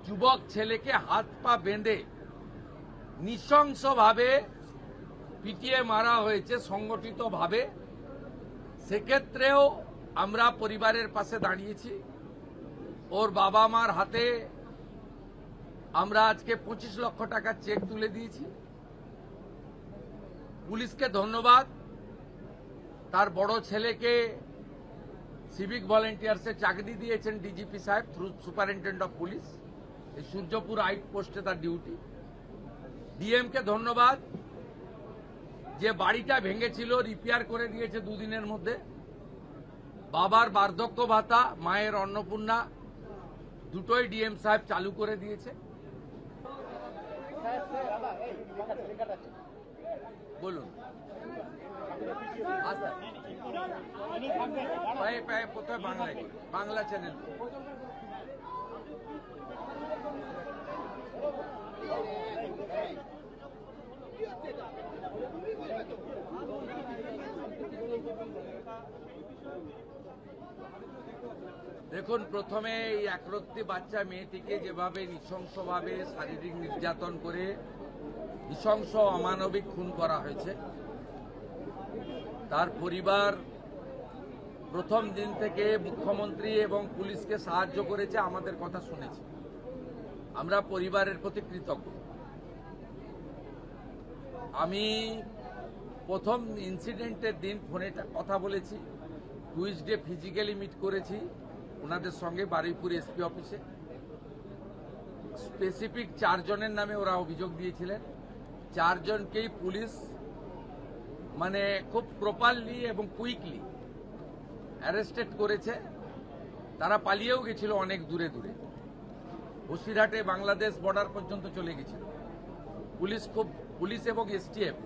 যুবক ছেলেকে হাত পা বেঁধে নৃশংসভাবে পিটিয়ে মারা হয়েছে সংগঠিতভাবে। সেক্ষেত্রেও আমরা পরিবারের পাশে দাঁড়িয়েছি। ওর বাবা মার হাতে আমরা আজকে 25 লক্ষ টাকার চেক তুলে দিয়েছি। পুলিশকে ধন্যবাদ, তার বড় ছেলেকে সিভিক ভলেন্টিয়ার্সে চাকরি দিয়েছেন ডিজিপি সাহেব থ্রু সুপারিনটেন্ডেন্ট অফ পুলিশ। এই সূর্যপুর আউট পোস্টে তার ডিউটি। ডিএমকে ধন্যবাদ, যে বাড়িটা ভেঙেছিল রিপেয়ার করে দিয়েছে দুদিনের মধ্যে। বাবার বার্ধক্য ভাতা, মায়ের অন্নপূর্ণা দুটোই ডিএম সাহেব চালু করে দিয়েছে। বলুন কোথায় বাংলায়, বাংলা চ্যানেল। দেখুন, প্রথমে এই একরত্তি বাচ্চা মেয়েটিকে যেভাবে নৃশংসভাবে শারীরিক নির্যাতন করে নৃশংস অমানবিক খুন করা হয়েছে, তার পরিবার প্রথম দিন থেকে মুখ্যমন্ত্রী এবং পুলিশকে সাহায্য করেছে, আমাদের কথা শুনেছে। আমরা পরিবারের প্রতি কৃতজ্ঞ। আমি প্রথম ইনসিডেন্টের দিন ফোনে কথা বলেছি, টুইসডে ফিজিক্যালি মিট করেছি ওনাদের সঙ্গে বারুইপুর এসপি অফিসে। স্পেসিফিক 4 জনের নামে ওরা অভিযোগ দিয়েছিলেন। 4 জনকেই পুলিশ খুব প্রপারলি এবং কুইকলি অ্যারেস্টেড করেছে। তারা পালিয়েও গেছিল অনেক দূরে দূরে, বসিরহাটে বাংলাদেশ বর্ডার পর্যন্ত চলে গেছিল। পুলিশ এবং এসটিএফ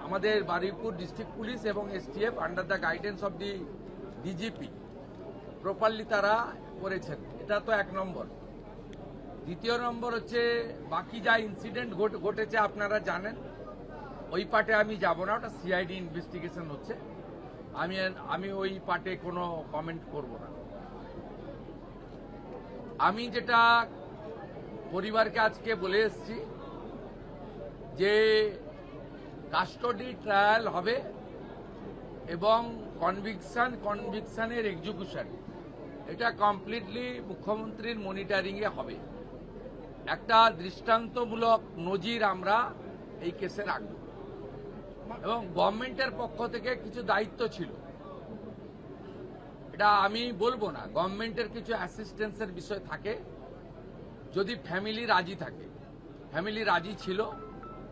আমাদের বারুইপুর ডিস্ট্রিক্ট পুলিশ এবং STF under the guidance of the DGP properly তারা করেছেন। এটা তো 1 নম্বর। দ্বিতীয় নম্বর হচ্ছে, বাকি যা ইনসিডেন্ট ঘটেছে আপনারা জানেন, ওই পার্টে আমি যাব না, ওটা সিআইডি ইনভেস্টিগেশন হচ্ছে। আমি ওই পার্টে কোনো কমেন্ট করব না। আমি যেটা পরিবারকে আজকে বলে এসেছি যে কাস্টডি ট্রায়াল হবে এবং কনভিকশনের এক্সিকিউশন এটা কমপ্লিটলি মুখ্যমন্ত্রীর মনিটরিংয়ে হবে। একটা দৃষ্টান্তমূলক নজির আমরা এই কেসে রাখব এবং গভর্নমেন্টের পক্ষ থেকে কিছু দায়িত্ব ছিল, এটা আমি বলবো না। গভর্নমেন্টের কিছু অ্যাসিস্ট্যান্সের বিষয় থাকে, যদি ফ্যামিলি রাজি থাকে। ফ্যামিলি রাজি ছিল,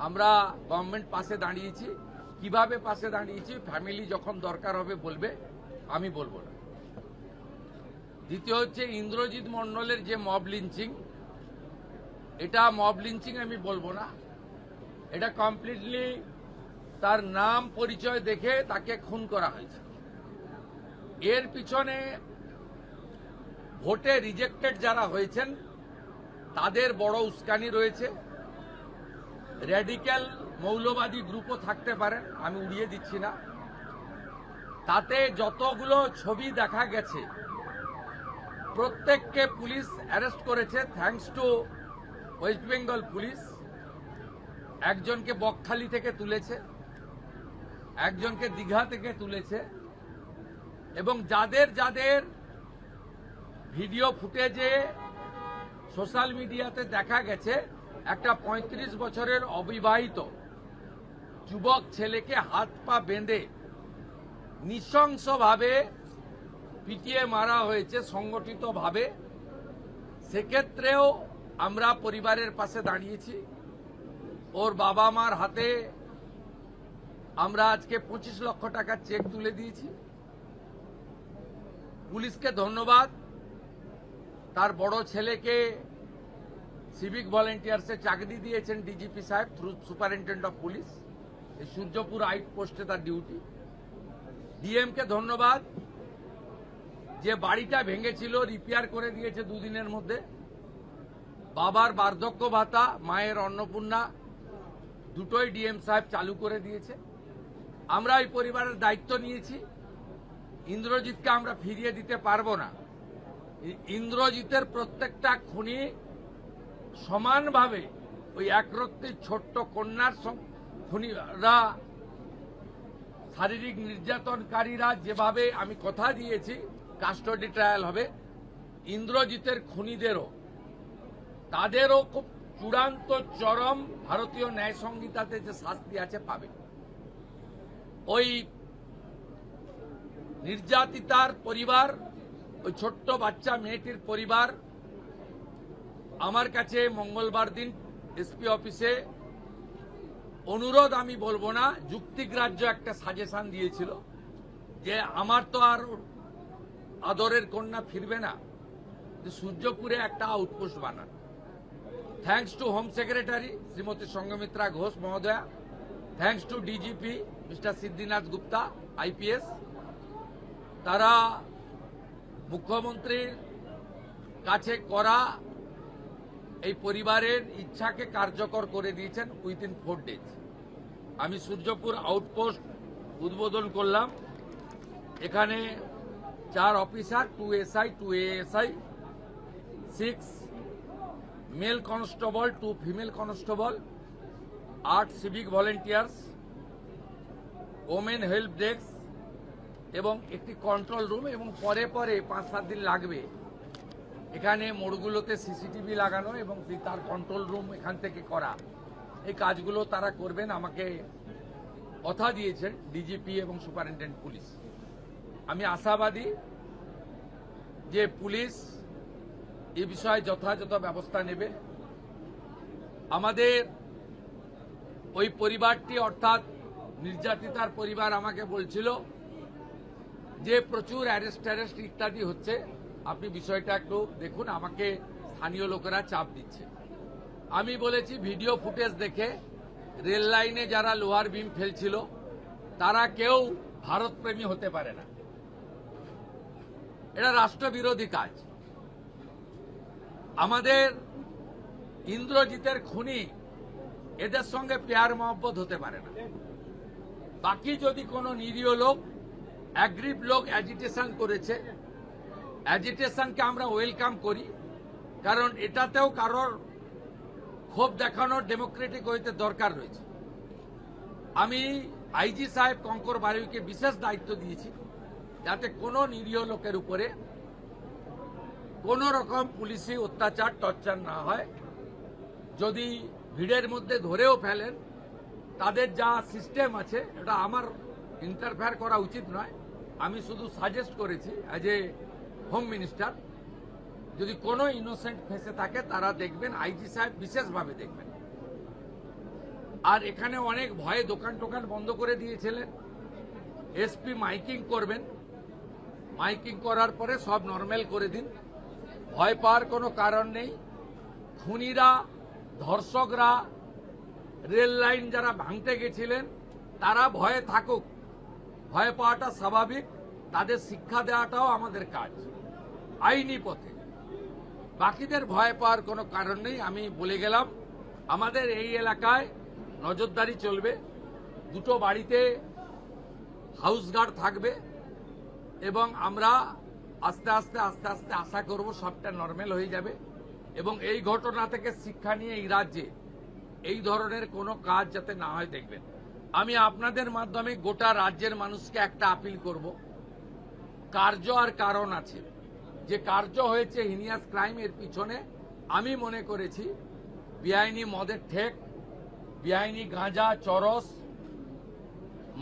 আমরা গভর্নমেন্ট পাশে দাঁড়িয়েছি। কিভাবে পাশে দাঁড়িয়েছি, ফ্যামিলি যখন দরকার হবে বলবে, আমি বলবো না। দ্বিতীয় হচ্ছে, ইন্দ্রজিৎ মণ্ডলের যে মব লিঞ্চিং, এটা মব লিঞ্চিং আমি বলবো না। এটা কমপ্লিটলি তার নাম পরিচয় দেখে তাকে খুন করা হয়েছে। এর পিছনে ভোটে রিজেক্টেড যারা হয়েছেন তাদের বড় উস্কানি রয়েছে। র্যাডিক্যাল মৌলবাদী গ্রুপও থাকতে পারে, আমি উড়িয়ে দিচ্ছি না। তাতে যতগুলো ছবি দেখা গেছে প্রত্যেককে পুলিশ অ্যারেস্ট করেছে, thanks to West Bengal police. একজনকে বকখালি থেকে তুলেছে, একজনকে দীঘা থেকে তুলেছে, এবং যাদের যাদের ভিডিও ফুটেজে সোশ্যাল মিডিয়াতে দেখা গেছে একটা 35 বছরের অবিবাহিত যুবক ছেলেকে হাত পা বেঁধে নৃশংসভাবে পিটিয়ে মারা হয়েছে সংগঠিতভাবে। সেক্ষেত্রেও আমরা পরিবারের পাশে দাঁড়িয়েছি। ওর বাবা মার হাতে আমরা আজকে 25 লক্ষ টাকার চেক তুলে দিয়েছি। পুলিশকে ধন্যবাদ, তার বড় ছেলেকে সিভিক ভলেন্টিয়ার্সে চাকরি দিয়েছেন ডিজিপি সাহেব থ্রু সুপারিনটেন্ডেন্ট অফ পুলিশ। এই সূর্যপুর আউট পোস্টে তার ডিউটি। ডিএমকে ধন্যবাদ, যে বাড়িটা ভেঙেছিল রিপেয়ার করে দিয়েছে দুদিনের মধ্যে। বাবার বার্ধক্য ভাতা, মায়ের অন্নপূর্ণা দুটোই ডিএম সাহেব চালু করে দিয়েছে। আমরা এই পরিবারের দায়িত্ব নিয়েছি। ইন্দ্রজিৎকে আমরা ফিরিয়ে দিতে পারবো না, ইন্দ্রজিতের প্রত্যেকটা খুনি সমানভাবে ওই একরত্তি ছোট্ট কন্যার খুনিরা, শারীরিক নির্যাতনকারীরা যেভাবে আমি কথা দিয়েছি কাস্টডি ট্রায়াল হবে, ইন্দ্রজিতের খুনিদেরও তাদেরও খুব চূড়ান্ত চরম ভারতীয় ন্যায় সংহিতাতে যে শাস্তি আছে পাবে। ওই নির্যাতিতার পরিবার, ওই ছোট্ট বাচ্চা মেয়েটির পরিবার আমার কাছে মঙ্গলবার দিন এসপি অফিসে অনুরোধ, আমি বলবো না, যুক্তিগ্রাহ্য একটা সাজেশন দিয়েছিল যে আমার তো আর আদরের কন্যা ফিরবে না, যে সূর্যপুরে একটা আউটপোস্ট বানান। Thanks to home secretary Shrimati Sanghamitra Ghosh মহোদয়া, thanks to DGP mister Siddhinath Gupta IPS, তারা মুখ্যমন্ত্রীর কাছে করা এই পরিবারের ইচ্ছাকে কার্যকর করে দিয়েছেন উইদিন 4 days। আমি সূর্যপুর আউটপোস্ট উদ্বোধন করলাম। এখানে 4 officer, 2 SI, 2 ASI, 6 mail constable, 2 female constable, 8 civic volunteers, women help desk এবং একটি কন্ট্রোল রুম, এবং পরে 5-7 দিন লাগবে এখানে মোড়গুলোতে সিসিটিভি লাগানো এবং তার কন্ট্রোল রুম এখান থেকে করা। এই কাজগুলো তারা করবেন, আমাকে কথা দিয়েছেন ডিজিপি এবং সুপারিনটেন্ডেন্ট পুলিশ। আমি আশাবাদী যে পুলিশ এ বিষয়ে যথাযথ ব্যবস্থা নেবে। আমাদের ওই পরিবারটি, অর্থাৎ নির্যাতিতার পরিবার আমাকে বলছিল যে প্রচুর অ্যারেস্ট ইত্যাদি হচ্ছে, আপনি বিষয়টা একটু দেখুন, আমাকে স্থানীয় লোকেরা চাপ দিচ্ছে। আমি বলেছি ভিডিও ফুটেজ দেখে রেল লাইনে যারা লোহার বিম ফেলছিল তারা কেউ ভারতপ্রেমী হতে পারে না, এটা রাষ্ট্রবিরোধী কাজ। আমাদের ইন্দ্রজিতের খুনি এদের সঙ্গে পেয়ার মহব্বত হতে পারে না। বাকি যদি কোনো নিরীহ লোক, অ্যাগ্রিভ লোক অ্যাজিটেশন করেছে, অ্যাজিটেশনকে আমরা ওয়েলকাম করি, কারণ এটাতেও কারোর ক্ষোভ দেখানোর ডেমোক্রেটিক হইতে দরকার রয়েছে। আমি আইজি সাহেব কঙ্কর বারুইকে বিশেষ দায়িত্ব দিয়েছি যাতে কোনো নিরীহ লোকের উপরে কোনো রকম পুলিশি অত্যাচার টর্চার না হয়। যদি ভিড়ের মধ্যে ধরেও ফেলেন, তাদের যা সিস্টেম আছে এটা আমার ইন্টারফেয়ার করা উচিত নয়। আমি শুধু সাজেস্ট করেছি অ্যাজ এ হোম মিনিস্টার, যদি কোনো ইনোসেন্ট ফেসে থাকে তারা দেখবেন, আইজি সাহেব বিশেষভাবে দেখবেন। আর এখানে অনেক ভয়ে দোকান টোকান বন্ধ করে দিয়েছিলেন, এসপি মাইকিং করবেন, মাইকিং করার পরে সব নর্মাল করে দিন, ভয় পাওয়ার কোনো কারণ নেই। খুনিরা, ধর্ষকরা, রেল লাইন যারা ভাঙতে গেছিলেন তারা ভয়ে থাকুক, ভয় পাওয়াটা স্বাভাবিক, তাদের শিক্ষা দেওয়াটাও আমাদের কাজ আইনি পথে। বাকিদের ভয় পাওয়ার কোনো কারণ নেই। আমি বলে গেলাম আমাদের এই এলাকায় নজরদারি চলবে, 2টো বাড়িতে হাউস গার্ড থাকবে এবং আমরা আস্তে আস্তে আশা করব সবটা নর্মাল হয়ে যাবে এবং এই ঘটনা থেকে শিক্ষা নিয়ে এই রাজ্যে এই ধরনের কোনো কাজ যাতে না হয় দেখবেন। আমি আপনাদের মাধ্যমে গোটা রাজ্যের মানুষকে একটা আপিল করব, কার্য আর কারণ আছে। যে কার্য হয়েছে হিনিয়াস ক্রাইম, এর পিছনে আমি মনে করেছি বেআইনি মদের ঠেক, বেআইনি গাঁজা, চরস,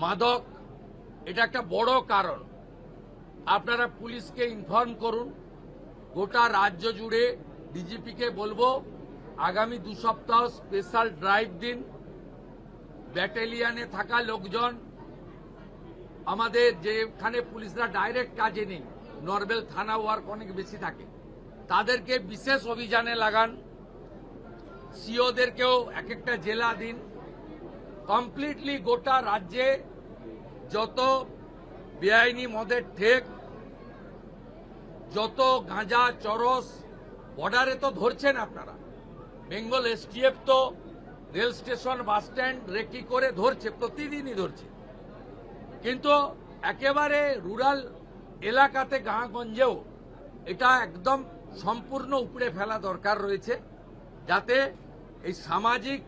মাদক, এটা একটা বড় কারণ। আপনারা পুলিশকে ইনফর্ম করুন, গোটা রাজ্য জুড়ে ডিজিপিকে বলবো আগামী 2 সপ্তাহ স্পেশাল ড্রাইভ দিন। ব্যাটালিয়নে থাকা লোকজন, আমাদের যেখানে পুলিশরা ডাইরেক্ট কাজে নেই, নর্মাল থানা ওয়ার্ক অনেক বেশি থাকে, তাদেরকে বিশেষ অভিযানে লাগান। সিওদেরকেও এক একটা জেলা দিন। কমপ্লিটলি গোটা রাজ্যে যত বেআইনি মদের ঠেক, যত গাঁজা, চরস, বর্ডারে তো ধরছেন আপনারা, বেঙ্গল এসটিএফ তো rail station, bus stand recce করে ধরছে, প্রতিদিনই ধরছে। কিন্তু একেবারে রুরাল এলাকাতে, গাঁগঞ্জেও এটা একদম সম্পূর্ণ উপড়ে ফেলা দরকার রয়েছে, যাতে এই সামাজিক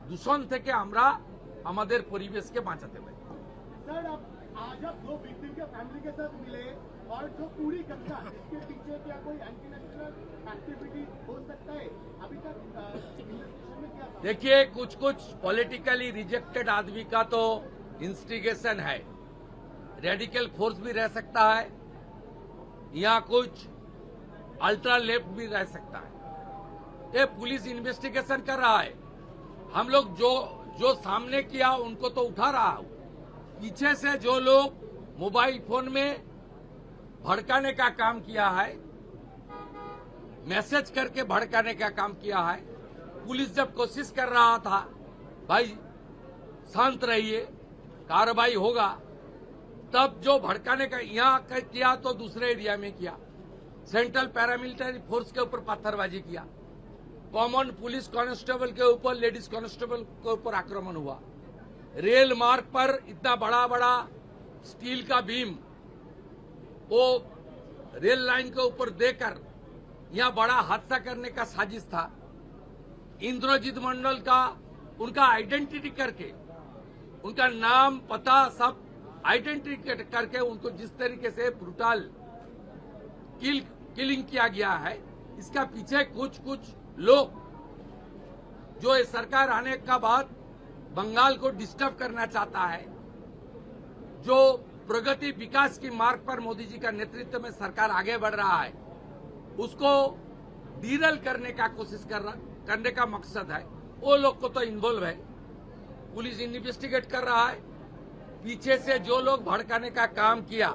দূষণ থেকে আমরা আমাদের পরিবেশকে বাঁচাতে পারি। सर अब आज आप दो विक्टिम के फैमिली के साथ मिले और जो पूरी घटना इसके पीछे क्या कोई एंटी नेशनल एक्टिविटी हो सकता है अभी तक इन्वेस्टिगेशन में क्या? देखिए, कुछ कुछ पॉलिटिकली रिजेक्टेड आदमी का तो इंस्टिगेशन है, रेडिकल फोर्स भी रह सकता है या कुछ अल्ट्रा लेफ्ट भी रह सकता है। ये पुलिस इन्वेस्टिगेशन कर रहा है। हम लोग जो सामने किया उनको तो उठा रहा हूं। पीछे से जो लोग मोबाइल फोन में भड़काने का काम किया है, मैसेज करके भड़काने का काम किया है, पुलिस जब कोशिश कर रहा था भाई शांत रहिए कार्रवाई होगा, तब जो भड़काने का यहाँ किया तो दूसरे एरिया में किया, सेंट्रल पैरामिलिट्री फोर्स के ऊपर पत्थरबाजी किया, कॉमन पुलिस कांस्टेबल के ऊपर, लेडीज कांस्टेबल के ऊपर आक्रमण हुआ, रेल मार्ग पर इतना बड़ा बड़ा स्टील का बीम वो रेल लाइन के ऊपर देकर यहां बड़ा हादसा करने का साजिश था। इंद्रजीत मंडल का उनका आइडेंटिटी करके, उनका नाम पता सब आइडेंटिटी करके उनको जिस तरीके से ब्रूटल किलिंग किया गया है, इसका पीछे कुछ कुछ लोग जो इस सरकार आने का बाद बंगाल को डिस्टर्ब करना चाहता है, जो प्रगति विकास की मार्ग पर मोदी जी का नेतृत्व में सरकार आगे बढ़ रहा है, उसको डीरेल करने का कोशिश करने का मकसद है, वो लोग को तो इन्वॉल्व है। पुलिस इन्वेस्टिगेट कर रहा है। पीछे से जो लोग भड़काने का काम किया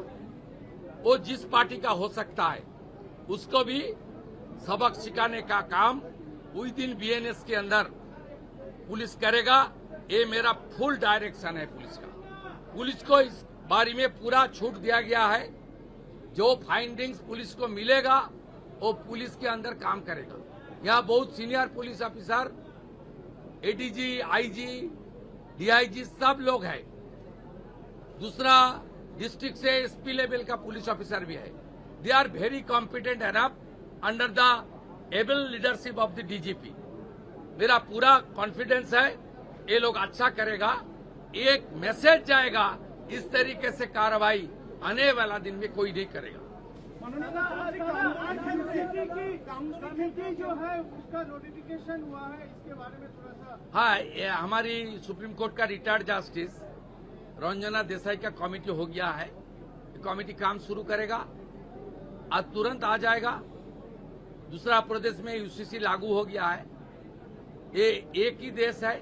वो जिस पार्टी का हो सकता है, उसको भी सबक सिखाने का काम विद इन बीएनएस के अंदर पुलिस करेगा। ये मेरा फुल डायरेक्शन है पुलिस का। पुलिस को इस बारे में पूरा छूट दिया गया है। जो फाइंडिंग्स पुलिस को मिलेगा वो पुलिस के अंदर काम करेगा। यहाँ बहुत senior police officer, ADG, IG, DIG सब लोग हैं। दूसरा डिस्ट्रिक्ट से एसपी लेवल का पुलिस ऑफिसर भी है। They are very competent enough under the able leadership of the DGP. मेरा पूरा कॉन्फिडेंस है ये लोग अच्छा करेगा। एक मैसेज जाएगा, इस तरीके से कार्रवाई आने वाला दिन में कोई नहीं करेगा। कामधुनी जो है उसका नोटिफिकेशन हुआ है, इसके बारे में थोड़ा सा। हाँ, ये हमारी सुप्रीम कोर्ट का रिटायर्ड जस्टिस रंजना देसाई का कमेटी हो गया है। कमेटी काम शुरू करेगा, आज तुरंत आ जाएगा। दूसरा प्रदेश में यूसीसी लागू हो गया है। ये एक ही देश है,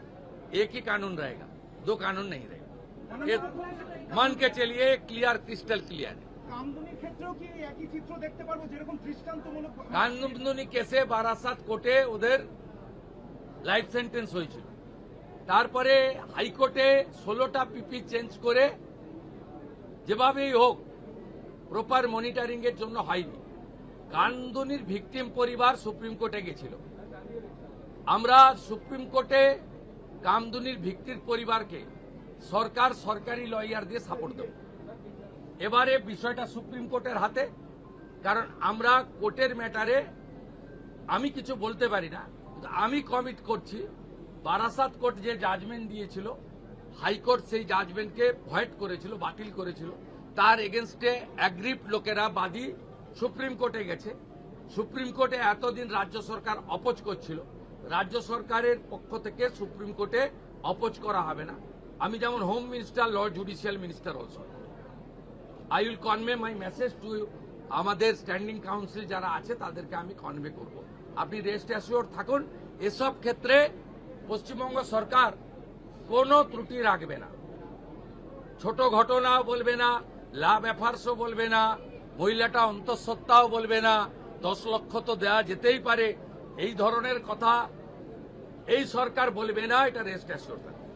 एक ही कानून रहेगा, दो कानून नहीं रहेगा। मान के चलिए क्लियर, क्रिस्टल क्लियर है। কামদুনি ক্ষেত্রেও কি একই চিত্র দেখতে পারবো, যেরকম দৃষ্টান্তমূলক? কামদুনি কেসে বারাসাত কোর্টে ওদের লাইফ সেন্টেন্স হয়েছিল, তারপরে হাইকোর্টে 16টা পিপি চেঞ্জ করে যেভাবেই হোক প্রপার মনিটরিং এর জন্য হয়নি। কামদুনির ভিকটিম পরিবার সুপ্রিম কোর্টে গেছিল। আমরা সুপ্রিম কোর্টে কামদুনির ভিকটির পরিবারকে সরকার সরকারি লয়ার দিয়ে সাপোর্ট দেব। এবারে বিষয়টা সুপ্রিম কোর্টের হাতে, কারণ আমরা কোর্টের ম্যাটারে আমি কিছু বলতে পারি না। আমি কমিট করছি, বারাসাত কোর্ট যে জাজমেন্ট দিয়েছিল, হাইকোর্ট সেই জাজমেন্টকে ভয়েড করেছিল, বাতিল করেছিল। তার এগেনস্টে অ্যাগ্রিভড লোকেরা বাদী সুপ্রিম কোর্টে গেছে। সুপ্রিম কোর্টে এতদিন রাজ্য সরকার অপোজ করছিল, রাজ্য সরকারের পক্ষ থেকে সুপ্রিম কোর্টে অপোজ করা হবে না। আমি যেমন home minister, Lord judicial minister also, I will convey my message to আমাদের স্ট্যান্ডিং কাউন্সিল যারা আছে তাদেরকে আমি কনভে করব। আপনি রেস্ট অ্যাসিওর থাকুন, এসব ক্ষেত্রে পশ্চিমবঙ্গ সরকার কোনো ত্রুটি রাখবে না। ছোট ঘটনাও বলবে না, লাভ এফার্সও বলবে না, মহিলাটা অন্তঃসত্ত্বাও বলবে না, 10 লক্ষ তো দেওয়া যেতেই পারে, এই ধরনের কথা এই সরকার বলবে না। এটা রেস্ট অ্যাসিওর থাকুন।